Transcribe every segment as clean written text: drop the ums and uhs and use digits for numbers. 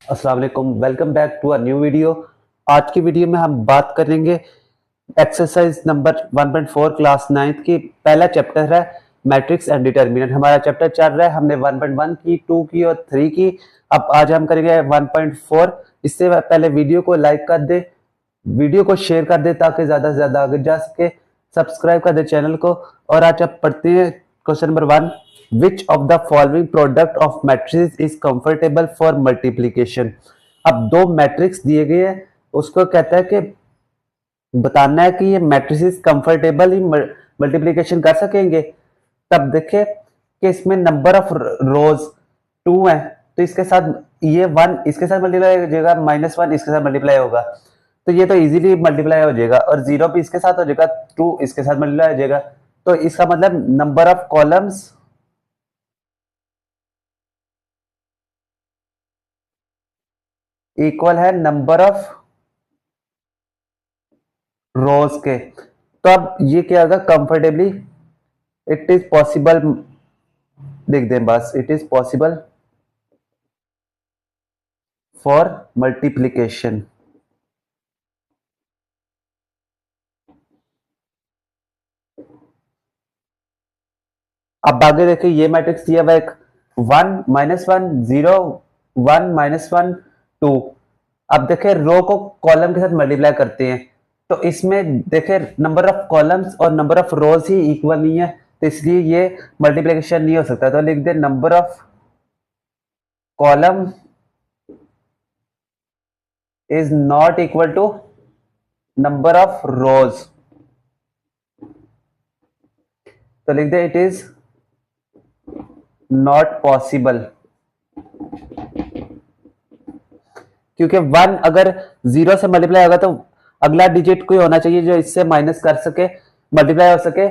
अस्सलाम वालेकुम, welcome back to a new video. आज की वीडियो में हम बात करेंगे एक्सरसाइज नंबर 1.4 क्लास 9th की। पहला चैप्टर है मैट्रिक्स एंड डिटर्मिनेंट। हमारा चैप्टर चल रहा है, हमने 1.1 की, 2 की और 3 की। अब आज हम करेंगे 1.4। इससे पहले वीडियो को लाइक कर दे, वीडियो को शेयर कर दे ताकि ज्यादा से ज्यादा आगे जा सके। सब्सक्राइब कर दे चैनल को। और आज आप पढ़ते हैं question number 1। Which of the following product of matrix is comfortable for multiplication. अब दो मैट्रिक्स दिए गए हैं, उसको कहता है कि बताना है कि ये मैट्रिसेस कंफर्टेबल ही मल्टीप्लीकेशन कर सकेंगे। तब देखे कि इसमें नंबर ऑफ रोज 2 है, तो इसके साथ ये 1 इसके साथ मल्टीप्लाई हो जाएगा, -1 इसके साथ मल्टीप्लाई होगा, तो ये तो इजीली मल्टीप्लाई हो जाएगा। और 0 भी इसके साथ हो जाएगा, 2 इसके साथ मल्टीप्लाई हो जाएगा। तो इसका मतलब नंबर ऑफ कॉलम्स इक्वल है नंबर ऑफ रोज के। तो अब ये क्या होगा, कंफर्टेबली इट इज पॉसिबल, लिख दें बस, it is possible for multiplication. अब आगे देखिए, ये मैट्रिक्स दिया हुआ एक 1 -1 0 1 -1 2। अब देखे रो को कॉलम के साथ मल्टीप्लाई करते हैं, तो इसमें देखे नंबर ऑफ कॉलम्स और number of rose he equal नहीं है, तो इसलिए ये मल्टीप्लिकेशन नहीं हो सकता। तो लिख दे number of column is not equal to number of rows. तो लिख दे इट इज नॉट पॉसिबल, क्योंकि 1 अगर 0 से मल्टीप्लाई होगा तो अगला डिजिट कोई होना चाहिए जो इससे माइनस कर सके, मल्टीप्लाई हो सके।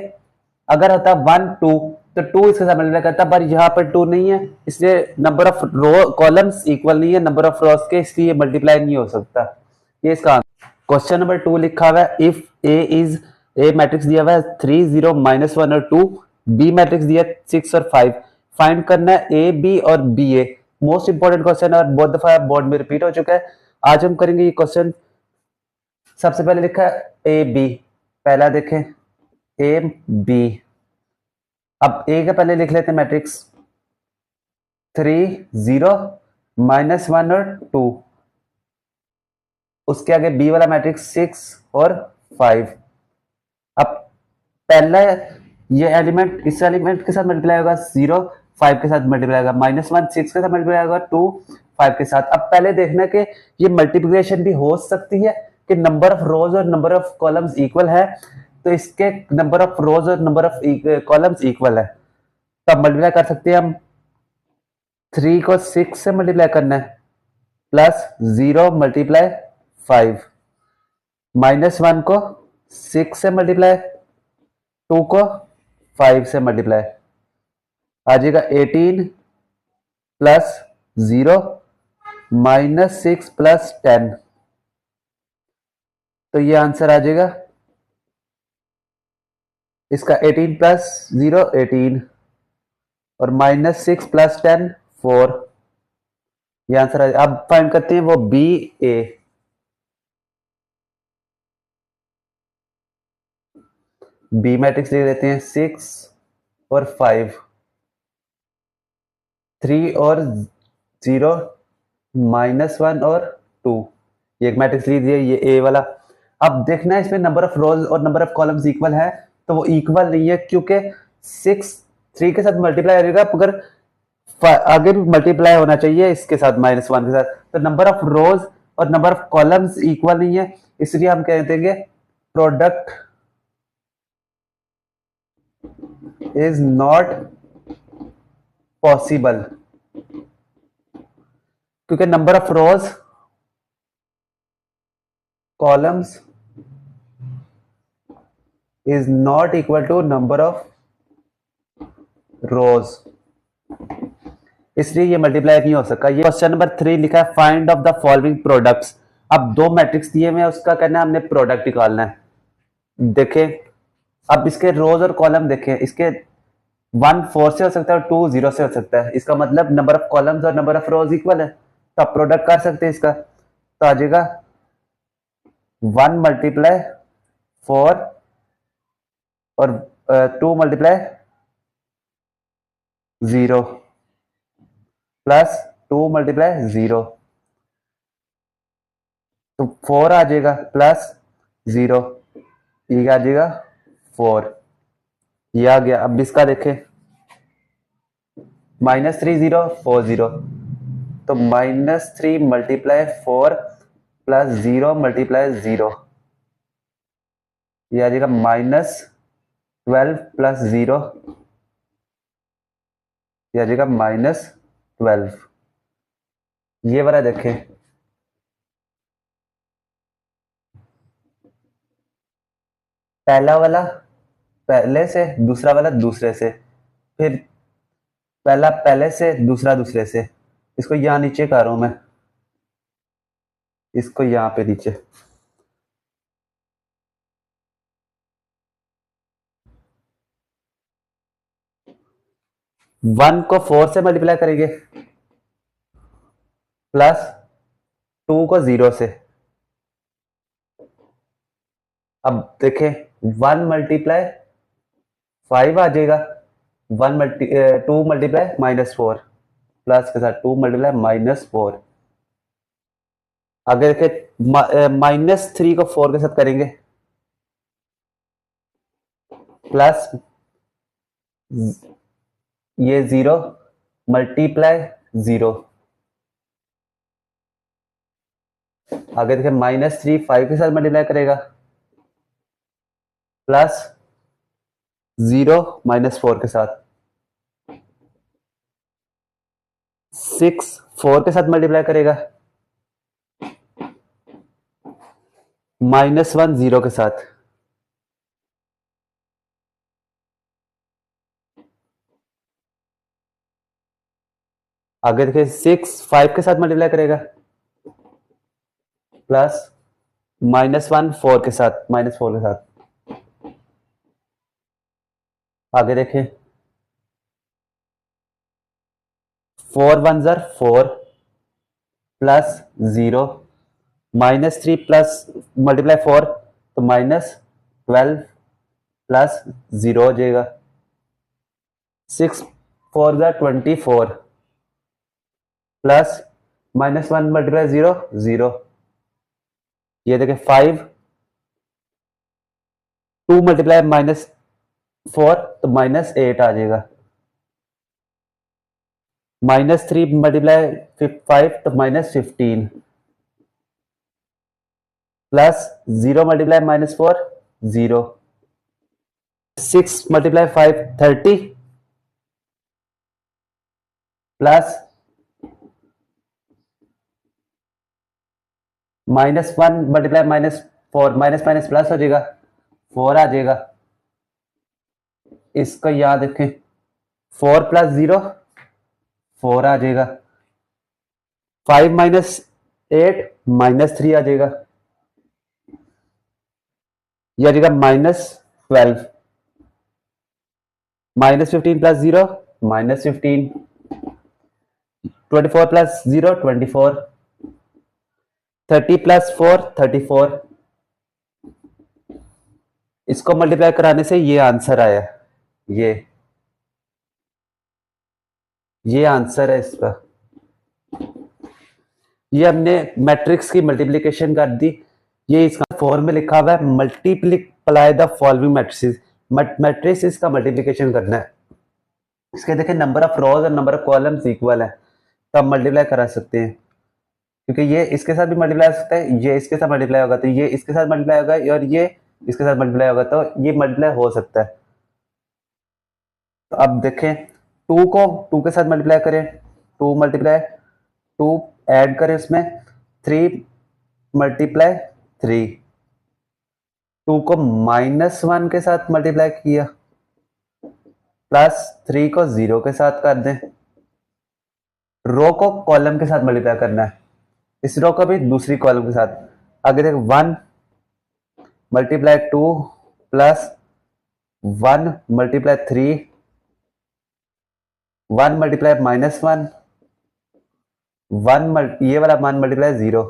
अगर होता 1 2 तो 2 इसके साथ मल्टीप्लाई करता, पर यहाँ पर 2 नहीं है, इसलिए number of row columns equal नहीं है नंबर ऑफ रोज के, इसलिए मल्टीप्लाई नहीं हो सकता। ये इसका क्वेश्चन नंबर 2 लिखा हुआ है, इफ ए मैट्रिक्स दिया हुआ है 3 0 -1 और 2, बी मैट्रिक्स दिया 6 और 5, फाइंड करना है ए बी और बी ए। मोस्ट इंपॉर्टेंट क्वेश्चन और बहुत दफा बोर्ड में रिपीट हो चुका है। आज हम करेंगे ये क्वेश्चन। सबसे पहले लिखा है ए बी, पहला देखें ए बी। अब ए का पहले लिख लेते हैं मैट्रिक्स 3 0 -1 और 2, उसके आगे बी वाला मैट्रिक्स 6 और 5। अब पहला ये एलिमेंट इस एलिमेंट के साथ मल्टीप्लाई होगा, 0 5 के साथ मल्टीप्लाई होगा, -1 6 के साथ मल्टीप्लाई होगा, 2 5 के साथ। अब पहले देखना कि ये मल्टीप्लिकेशन भी हो सकती है कि नंबर ऑफ रोज और नंबर ऑफ कॉलम्स इक्वल है, तो इसके नंबर ऑफ रोज और नंबर ऑफ कॉलम्स इक्वल है, तो अब मल्टीप्लाई कर सकते हैं हम। 3 को 6 से मल्टीप्लाई करना है, प्लस 0 मल्टीप्लाई 5, -1 को 6 से मल्टीप्लाई, 2 को 5 से मल्टीप्लाई, आ जाएगा 18 प्लस 0 -6 प्लस 10, तो ये आंसर आ जाएगा इसका 18 प्लस 0 18 और -6 प्लस 10 4, ये आंसर आ जाएगा। अब फाइंड करते हैं वो बी ए। बी मैट्रिक्स ले लेते हैं 6 और 5, 3 और 0 -1 और 2, ये एक मैट्रिक्स ली दिया, ये ए वाला। अब देखना है इसमें नंबर ऑफ रोज और नंबर ऑफ कॉलम्स इक्वल है, तो वो इक्वल नहीं है, क्योंकि 6 3 के साथ मल्टीप्लाई हो जाएगा, अगर आगे भी मल्टीप्लाई होना चाहिए इसके साथ -1 के साथ, तो नंबर ऑफ रोज और नंबर ऑफ कॉलम्स इक्वल नहीं है, इसलिए हम कह देंगे प्रोडक्ट इज नॉट पॉसिबल, क्योंकि number of rows columns is not equal to number of rows, इसलिए ये मल्टीप्लाई नहीं हो सका। ये क्वेश्चन नंबर 3 लिखा है, find of the following products. अब दो मैट्रिक्स दिए हुए हैं, उसका करना है हमने प्रोडक्ट निकालना है। देखें अब इसके रोज और कॉलम देखें, इसके 1 4 से हो सकता है और 2 0 से हो सकता है, इसका मतलब नंबर ऑफ कॉलम्स और नंबर ऑफ रोज इक्वल है, तो आप प्रोडक्ट कर सकते हैं इसका, तो आ जाएगा 1 मल्टीप्लाई 4 और 2 मल्टीप्लाई 0 प्लस 2 मल्टीप्लाई 0, तो 4 आ जाएगा प्लस 0, ये आ जाएगा 4, ये आ गया। अब इसका देखें, -3 0 4 0, तो -3 मल्टीप्लाई 4 प्लस 0 मल्टीप्लाई 0, ये आ जाएगा -12 प्लस 0, ये आ जाएगा -12। ये वाला देखें, पहला वाला पहले से, दूसरा वाला दूसरे से, फिर पहला पहले से, दूसरा दूसरे से। इसको यहाँ नीचे कर रहा हूं मैं, इसको यहाँ पे नीचे। वन को 4 से मल्टीप्लाई करेंगे प्लस 2 को 0 से। अब देखें 1 मल्टीप्लाई 5 आ जाएगा, 2 मल्टीप्लाई -4 प्लस के साथ 2 मल्टीप्लाई -4। अगर देखें -3 को 4 के साथ करेंगे प्लस ये 0 मल्टीप्लाई 0। आगे देखें -3 5 के साथ मल्टीप्लाई करेगा प्लस 0 -4 के साथ, 6 4 के साथ मल्टीप्लाई करेगा -1 0 के साथ, आगे देखिए 6 5 के साथ मल्टीप्लाई करेगा प्लस -1 4 के साथ, -4 के साथ। आगे देखें 4 1 ज़र 4 प्लस 0 -3 प्लस मल्टीप्लाई 4 तो -12 प्लस 0 हो जाएगा। 6 4 ज़र 24 प्लस -1 मल्टीप्लाई 0 0। ये देखें 5 2 मल्टीप्लाई -4 तो -8 आ जाएगा। -3 मल्टीप्लाई 5 तो -15 plus 0 multiply -4 0। 6 multiply 5 30 plus -1 multiply -4 minus minus plus हो जाएगा, 4 आ जाएगा। इसको याद रखें 4 प्लस 0 4 आ जाएगा। 5 -8 -3 आ जाएगा, यह आ जाएगा -12। -15 प्लस 0 -15, 24 प्लस 0 24, 30 प्लस 4 34। इसको मल्टीप्लाई कराने से ये आंसर आया, ये आंसर है इसका। ये हमने मैट्रिक्स की मल्टीप्लिकेशन कर दी। ये इसका फॉर्म में लिखा हुआ है multiply the following matrices. Matrix इसका मल्टीप्लिकेशन करना है। इसके देखें नंबर ऑफ रोज और नंबर ऑफ कॉलम्स इक्वल है, तो हम मल्टीप्लाई करा सकते हैं, क्योंकि ये इसके साथ भी मल्टीप्लाई हो सकता है, ये इसके साथ मल्टीप्लाई होगा तो ये इसके साथ मल्टीप्लाई होगा, और ये इसके साथ मल्टीप्लाई होगा तो ये मल्टीप्लाई हो सकता है। तो अब देखें 2 को 2 के साथ मल्टीप्लाई करें, 2 मल्टीप्लाई 2 ऐड करें उसमें 3 मल्टीप्लाई 3। 2 को -1 के साथ मल्टीप्लाई किया प्लस 3 को 0 के साथ कर दें। रो को कॉलम के साथ मल्टीप्लाई करना है, इस रो को भी दूसरी कॉलम के साथ। आगे देख 1 मल्टीप्लाई 2 प्लस 1 मल्टीप्लाई 3, 1 मल्टीप्लाई -1, ये वाला मान multiply 0,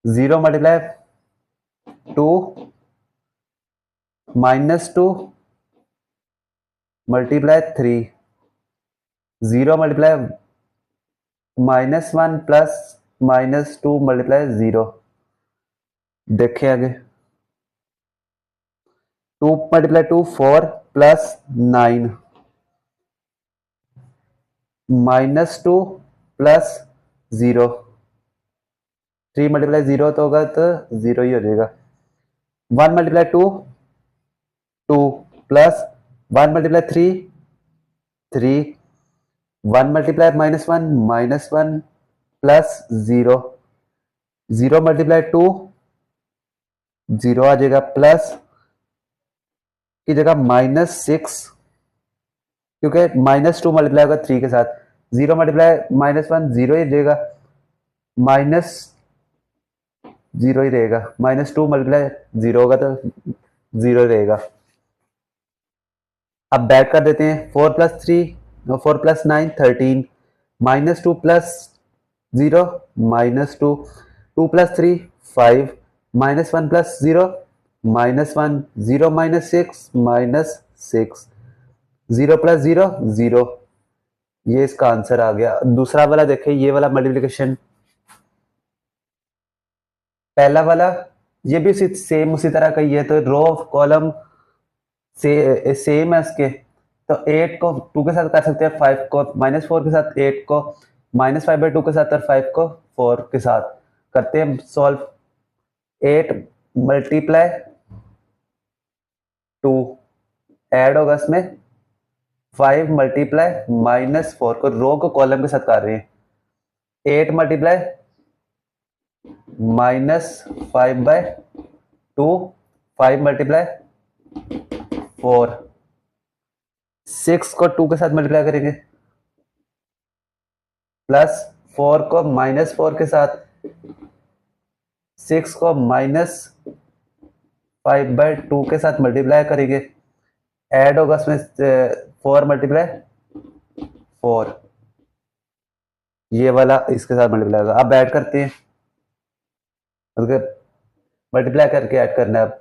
zero multiply 2 -2 multiply 3, 0 multiply -1 plus -2 multiply 0। देखें आगे, 2 मल्टीप्लाई 2 4 प्लस 9 -2 प्लस 0, 3 मल्टीप्लाई 0 तो होगा तो 0 ही हो जाएगा। 1 multiply 2 2 plus 1 multiply 3 3, 1 multiply -1 plus 0, 0 multiply 2 0 आ जाएगा, प्लस की जगह -6, क्योंकि -2 मल्टीप्लाई होगा 3 के साथ, 0 मल्टीप्लाई -1 0 ही रहेगा, -0 ही रहेगा, -2 मल्टीप्लाई 0 होगा तो 0 रहेगा। अब बैक कर देते हैं, 4 plus 9 13, -2 plus 0 -2, 2 plus 3 5, -1 plus 0 -1, 0 -6 0 plus 0 0। ये इसका आंसर आ गया। दूसरा वाला देखें, ये वाला मल्टीप्लिकेशन, पहला वाला ये भी उसी तरह का ही है, तो रो कॉलम से सेम है इसके, तो 8 को 2 के साथ कर सकते हैं, 5 को -4 के साथ, 8 को -5/2 के साथ और 5 को 4 के साथ करते हैं सॉल्व। 8 मल्टीप्लाई 2 ऐड होगा इसमें 5 मल्टीप्लाई -4 को रो को कॉलम के साथ कर रहे हैं। 8 मल्टीप्लाई -5/2, 5 मल्टीप्लाई 4, 6 को 2 के साथ मल्टीप्लाई करेंगे, प्लस 4 को -4 के साथ, 6 को -5/2 के साथ मल्टीप्लाई करेंगे, ऐड होगा इसमें 4 मल्टीप्लाई 4, ये वाला इसके साथ मल्टीप्लाई होगा। अब ऐड करते हैं, मल्टीप्लाई करके ऐड करना है। अब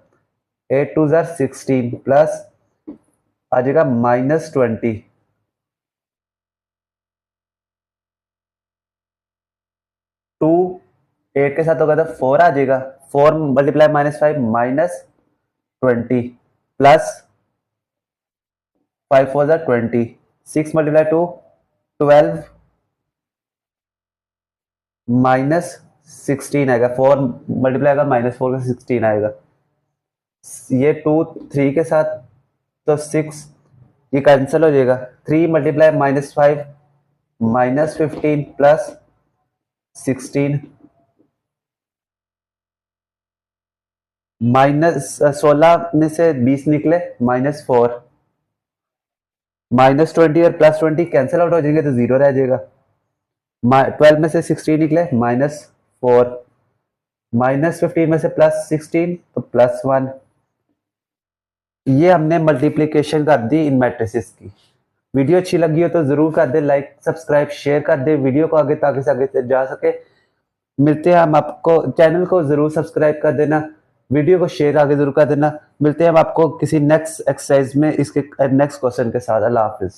8 2 16 प्लस आ जाएगा -20, 2 8 के साथ होगा तो 4 आ जाएगा, 4 मल्टीप्लाई -5 -20 प्लस 5 4 20, 6 मल्टीप्लाई 2 12 -16 आएगा, 4 मल्टीप्लाई आएगा -4 का 16 आएगा। ये 2 3 के साथ तो 6 ये कैंसिल हो जाएगा, 3 मल्टीप्लाई -5 -15 प्लस 16, -16 में से 20 निकले -4, -20 और +20 कैंसिल आउट हो जाएंगे तो 0 रह जाएगा। 12 में से 16 निकले -4, -15 में से +16 तो +1। ये हमने मल्टीप्लिकेशन कर दी इन मैट्रिसेस की। वीडियो अच्छी लगी हो तो जरूर कर दे लाइक, सब्सक्राइब, शेयर कर दे वीडियो को आगे ताकि से आगे जा सके। मिलते हैं हम आपको, चैनल को जरूर सब्सक्राइब कर देना, वीडियो को शेयर आगे जरूर कर देना। मिलते हैं हम आपको किसी नेक्स्ट एक्सरसाइज में इसके नेक्स्ट क्वेश्चन के साथ। अल्लाह हाफिज।